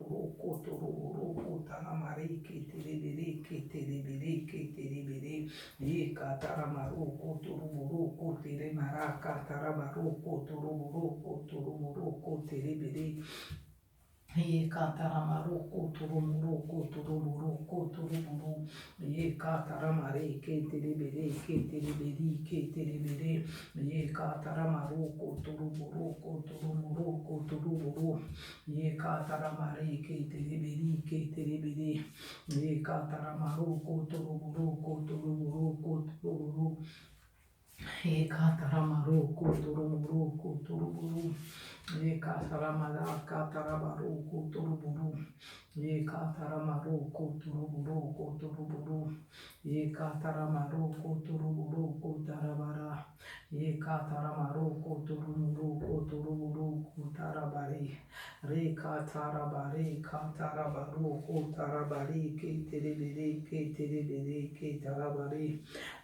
Kotoroboro Taramare Ketelebere Ketelebere Ketelebere Ye Kataramaro Kotoroboro Kotelemara Katarabaro Kotoroboro Kotoroboro Kotelebere Ye kataramaro kotoromoro kotoromoro kotoromoro ye kataramare ketelebere ketelebere ketelebere ye kataramaro kotoromoro kotoromoro kotoromoro ye kataramare ketelebere ketelebere ye kataramaro kotoromoro kotoromoro kotoromoro ye kataramaro kotoromoro kotoromoro ye kataramara katarabaro kotoroboro ye kataramaro kotoroboro kotoroboro ye kataramaro kotoroboro kotarabara ye kataramaro kotoroboro kotoroboro kotarabare re katarabare katarabaro kotarabare keterebere keterebere ketarabare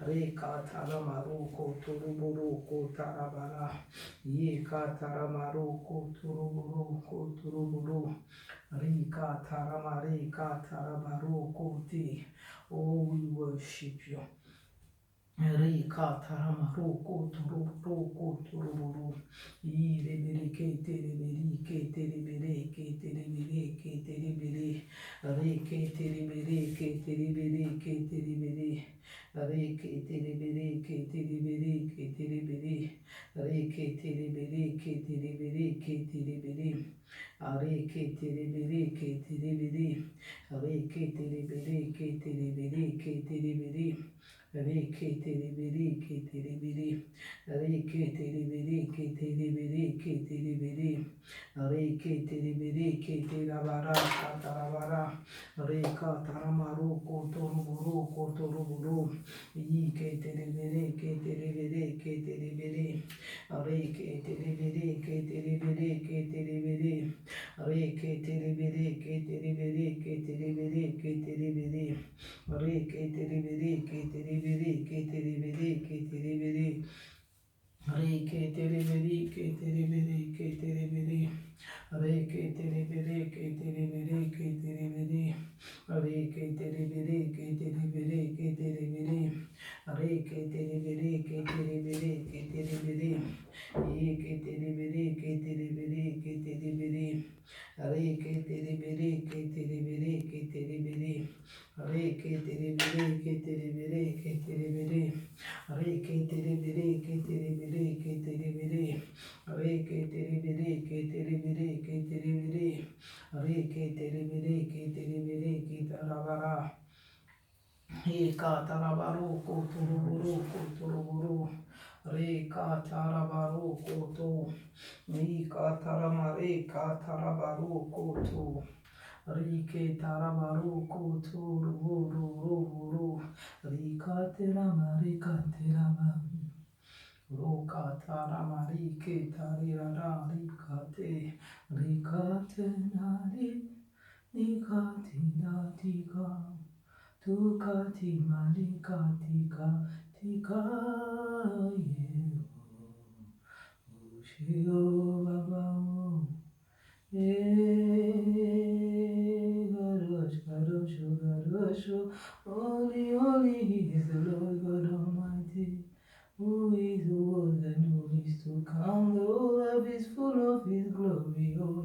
re kataramaro kotoroboro kotarabara ye kataramaro kotoroboro kotoroboro rika taramare katarabaro kote. Oh, we worship you. Rika taramaro kotoroboro kotoroboro irebere keterebere keterebere keterebere keterebere re keterebere keterebere keterebere re keterebere keterebere keterebere re keterebere keterebere keterebere are keterebere keterebere re keterebere keterebere keterebere re keterebere keterebere re keterebere keterebere keterebere re keterebere keterabara katarabara re kataramaro kotoroboro kotoroboro yi keterebere keterebere keterebere re keterebere keterebere keterebere re keterebere keterebere keterebere keterebere re keterebere keterebere keterebere keterebere re keterebere keterebere keterebere re keterebere keterebere keterebere re keterebere keterebere keterebere re keterebere keterebere keterebere ye keterebere keterebere keterebere re keterebere keterebere keterebere re keterebere keterebere keterebere re keterebere keterebere keterebere re keterebere keterebere keterebere re keterebere keterebere ketarabara ye katarabaro kotoroboro kotoroboro re katarabaro koto ye kataramare katarabaro koto Rike tarabaro koto ro ro ro ro rikatera rikaterama rokatara rike tarirara rikate rikate nari nikati natika tukati malika tika tika ye ushio baba Garosh, Garosh, Garosh, holy, holy is the Lord God Almighty, who is, who was, and who is to come. The whole earth is full of His glory. Oh,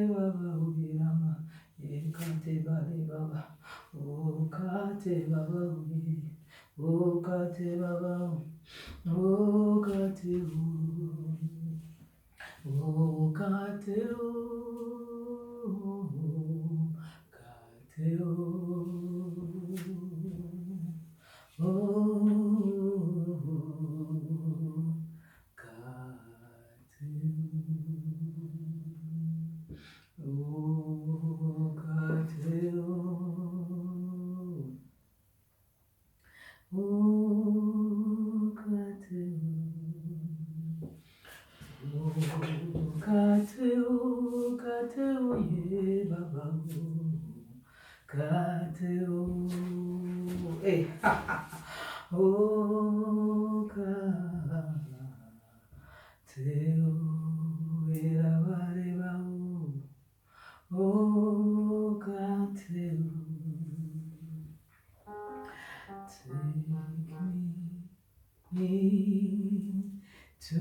Baba, oh, Rama, Kate Bale Baba, oh, Kate Baba, oh, Kate Baba, oh, Kate, oh, Kate, Kate, ye Baba, Kateo, eh, oh, Kateo, era bareba, Oh, God, take me to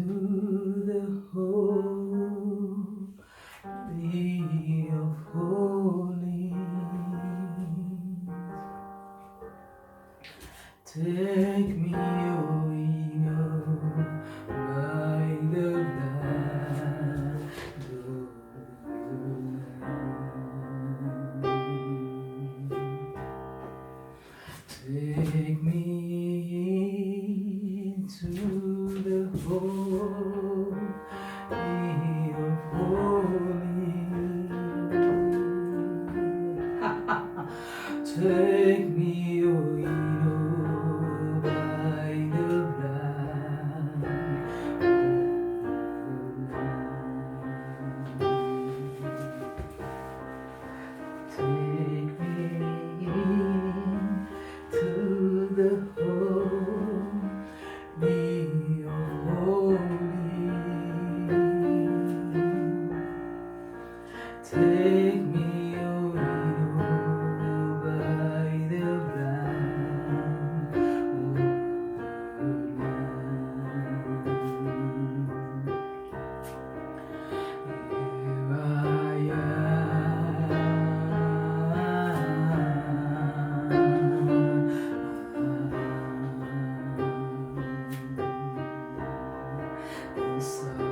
the holy of holies. Take me, O by the blood of the Lamb. Take me into the holy of holies. Take me, O by the blood of the Lamb. Take me to the holy of holies. Take me, O by the blood of the Lamb. Here I am, the sacrifice.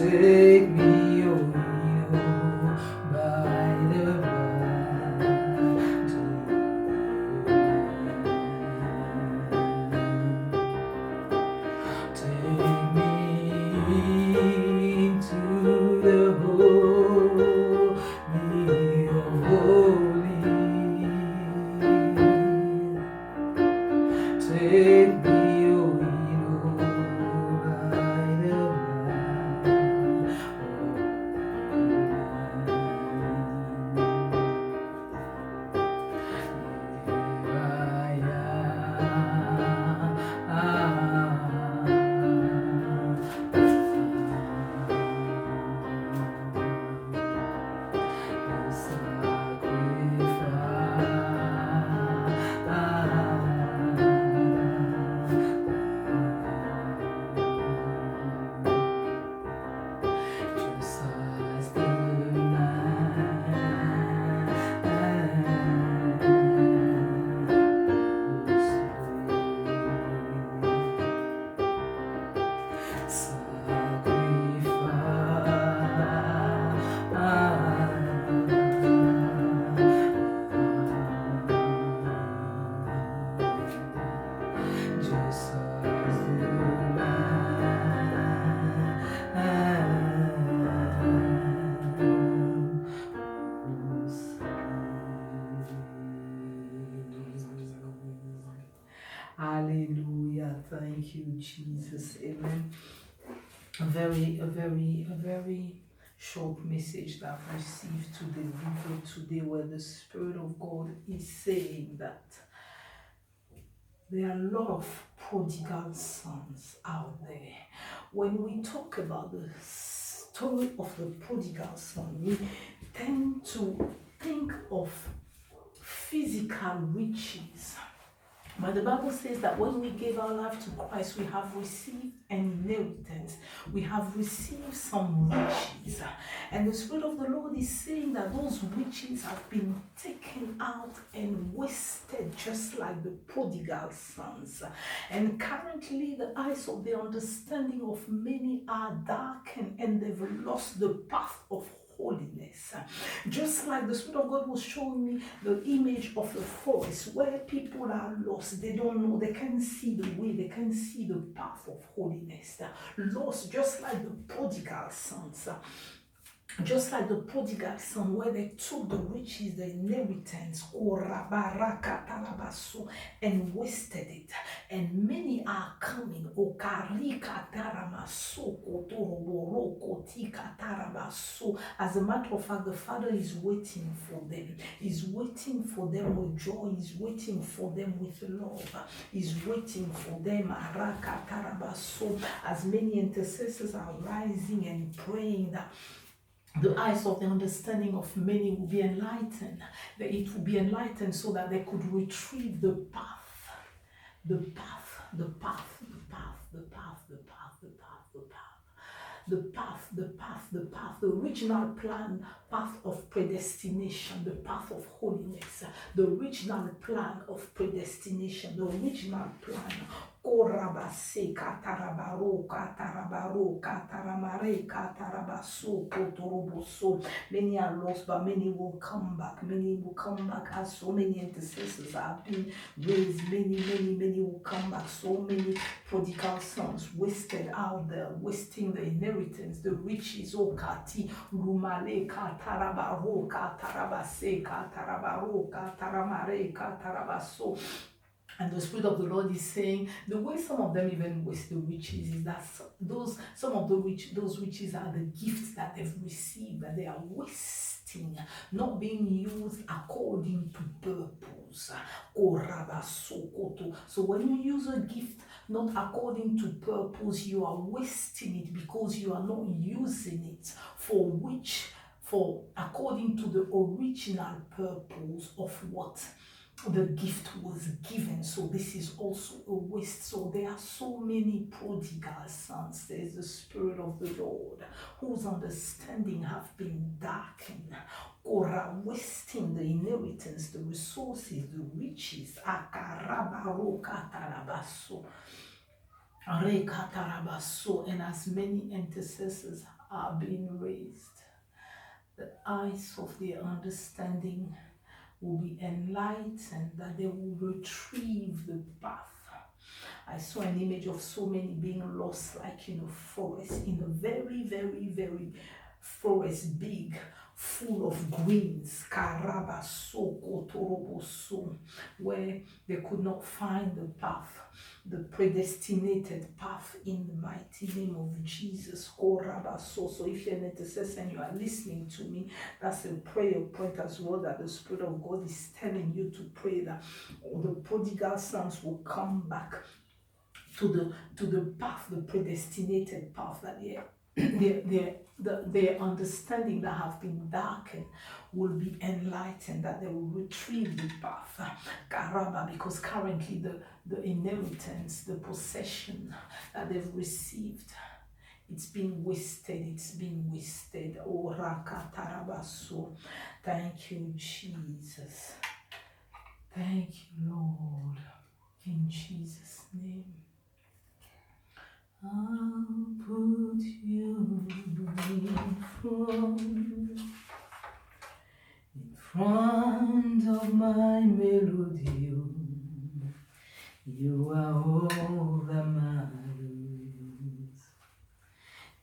Take me, oh hero, by the blood. Take me to the holy of holies. Take me, O hero, by the Hallelujah. Thank you, Jesus. Amen. A very short message that I've received to deliver today, where the Spirit of God is saying that there are a lot of prodigal sons out there. When we talk about the story of the prodigal son, we tend to think of physical riches. But the Bible says that when we gave our life to Christ, we have received an inheritance. We have received some riches. And the Spirit of the Lord is saying that those riches have been taken out and wasted, just like the prodigal sons. And currently, the eyes of the understanding of many are darkened, and they've lost the path of holiness. Just like the Spirit of God was showing me the image of the forest where people are lost. They don't know, they can't see the way, they can't see the path of holiness. Lost, just like the prodigal sons. Just like the prodigal son, where they took the riches, the inheritance, and wasted it. And many are coming. As a matter of fact, the Father is waiting for them. He's waiting for them with joy. He's waiting for them with love. He's waiting for them. As many intercessors are rising and praying that the eyes of the understanding of many will be enlightened, that it will be enlightened so that they could retrieve the path, the path, the path, the path, the path, the path, the path, the path. The path, the path, the path, the original plan, path of predestination, the path of holiness, the original plan of predestination, the original plan. Korabase katarabaro katarabaro kataramare katarabaso kotoroboso. Many are lost, but many will come back. Many will come back, as so many intercessors have been raised. Many will come back. So many prodigal sons wasted out there, wasting the inheritance, the riches. O kati rumale katarabaro katarabase katarabaro kataramare katarabaso. And the Spirit of the Lord is saying the way some of them even waste the riches is that those riches are the gifts that they've received, that they are wasting, not being used according to purpose. So when you use a gift not according to purpose, you are wasting it because you are not using it for according to the original purpose of what the gift was given. So this is also a waste. So there are so many prodigal sons. There's the Spirit of the Lord whose understanding have been darkened, or are wasting the inheritance, the resources, the riches. Rekatarabaso, and as many intercessors are being raised, the eyes of their understanding will be enlightened, that they will retrieve the path. I saw an image of so many being lost, like in a forest, in a very, very, very forest, big, full of greens, karabaso, kotoroboso, where they could not find the path, the predestinated path, in the mighty name of Jesus. Korabaso. So if you're an intercessor and you are listening to me, that's a prayer point as well, that the Spirit of God is telling you to pray, that the prodigal sons will come back to the path, the predestinated path, that their understanding that have been darkened will be enlightened, that they will retrieve the path. Karaba, because currently the inheritance, the possession that they've received, it's been wasted, it's been wasted. Oh, Rakatarabaso. Thank you, Jesus. Thank you, Lord. In Jesus' name. I'll put you in front of my melody. You are all that matters.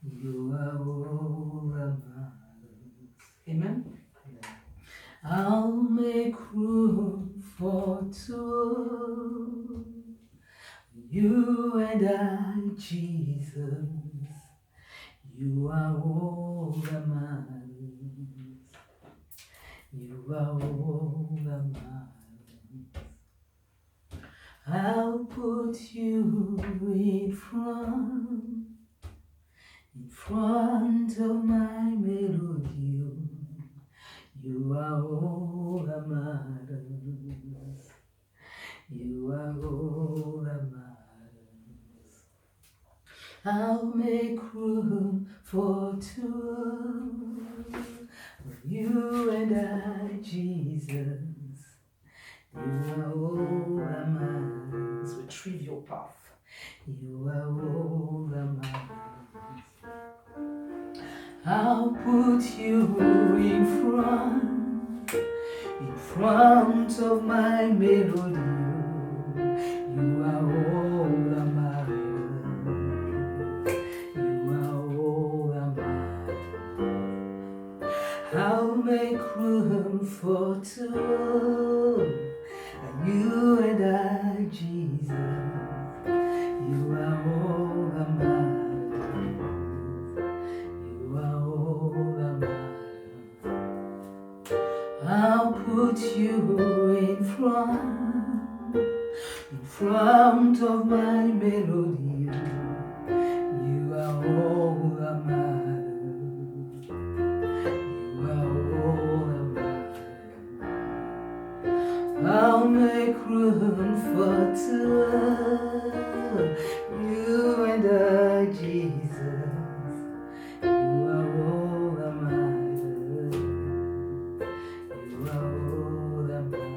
You are all that matters. Amen. I'll make room for two. You and I, Jesus, you are all that matters. You are all that matters. I'll put you in front of my melody. You are all that matters. You are all that matters. I'll make room for two. You and I, Jesus. You are all that matters. Retrieve your path. You are all that matters. I'll put you in front of my melody. You are all that matters. You are all that matters. I'll make room for two. You and I, Jesus. You are all that matters. You are all that matters. I'll put you in front of my melody. You are all that matters. You are all that matters. I'll make room for two. You and I, Jesus. You are all that matters. You are all that matters.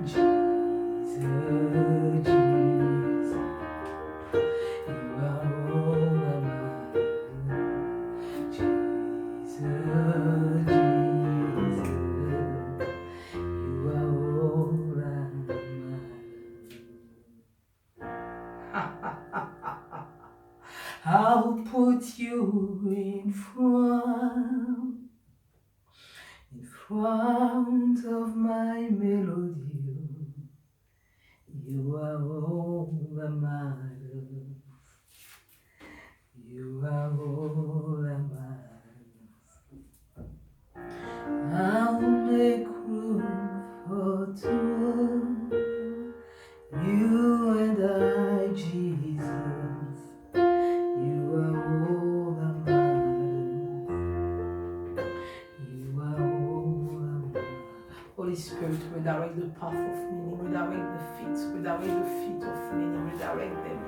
Jesus, Jesus. You are all that matters. Jesus, Jesus. You are all that matters. I'll put you in front of my melody. You are all that matters. You are all that matters. I'll make room for two. You and I, Jesus. You are all that matters. You are all that matters. Holy Spirit, redirect the path of many, redirect the feet of many, redirect them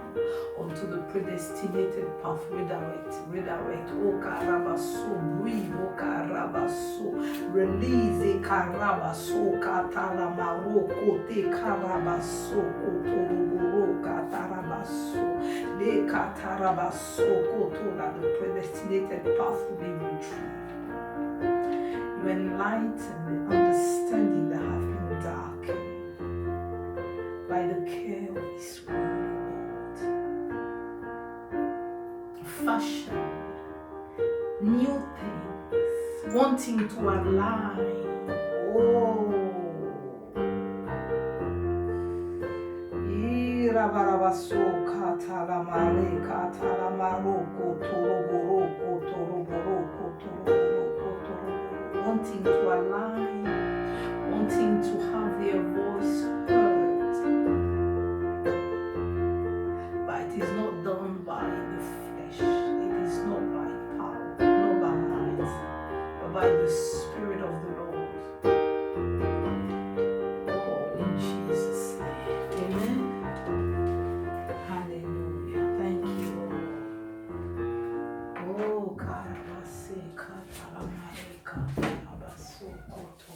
onto the predestinated path. Redirect. O Karabaso, breathe, O Karabaso, release, Karabaso, Katalamaro, Kote Karabaso, Kotoroboro, Katarabas. the predestinated path will be retrieved. You enlighten the understanding that have been darkened by the care of this word, Lord. Fashion new things, wanting to align. Oh, wanting to align, wanting to have their voice heard, but it is not done by the flesh, it is not by power, not by might, but by the Spirit of the Lord. Oh, in Jesus' name, amen. Hallelujah. Thank you, Lord. Oh, Karabase Katalamare Katalabasokoto.